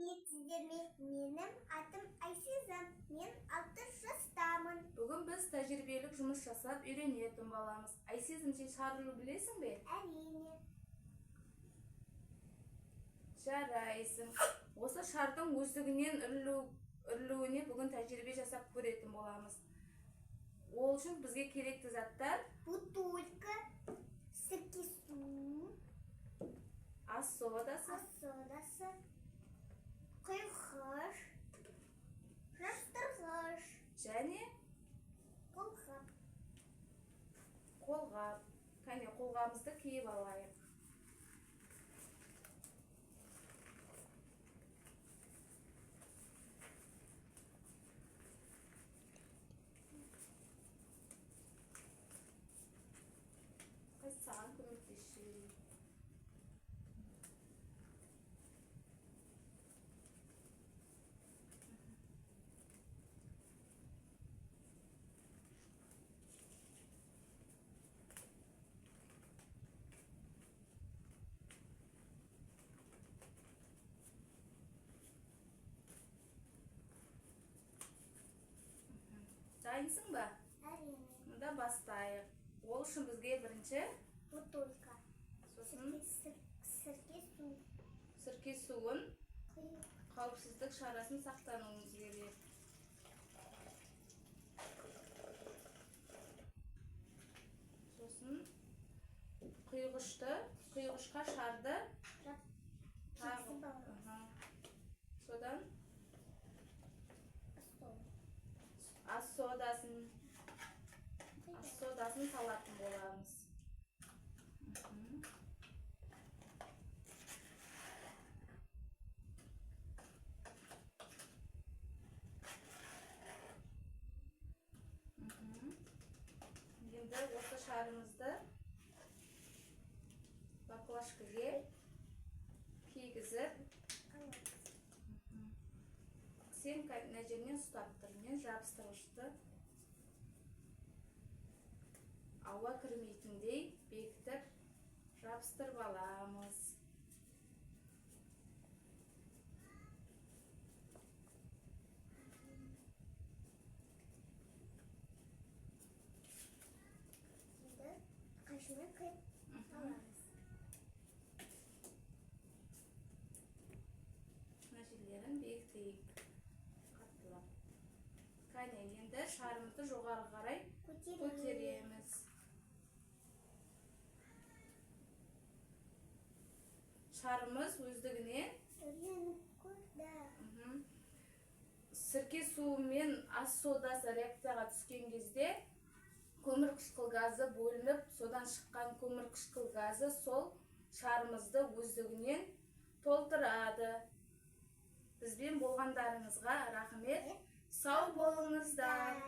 Сәлеметсіздер ме? Менің атым Айсиза. Мен 6 жастамын. Бүгін біз тәжірибелік жұмыс жасап үйренетін боламыз. Айсиза, сен шарылу білесің бе? Әрине. Жарайсың. Осы шардың өздігінен үрілуіне бүгін тәжірибе жасап көретін боламыз. Ол үшін бізге керекті заттар: Бутылка, сірке су, ас содасы, құйғыш, жапсырғыш, және қолғап. қолғап. Кәне, қолғабымызды киіп алайық. Саған көмектесейін. Дайынсың ба? Әрине. Мұнда бастайық. Ол үшін бізге бірінші Бутылка, сосын сірке су, сірке суын, құйғыш. қауіпсіздік шарасын сақтануымыз керек. Сосын құйғышқа шарды Содан ас содасын салатын боламыз. Енді осы шарымызды баклажкаға кигізіп, сен мына жерінен ұстап тұр. Мен жабыстырғышты ауа кірмейтіндей бекітіп жабыстырып аламыз. Қашына қиып аламыз. Мына жерлерін бекітейік. Қаттылап. Кәне, енді шарымызды жоғары қарай көтереміз. Шарымыз өздігінен сірке суы мен ас содасы реакцияға түскен кезде көмірқышқыл газы бөлініп, содан шыққан көмірқышқыл газы сол шарымызды өздігінен толтырады. Бізбен болғандарыңызға рахмет. Сау болыңыздар.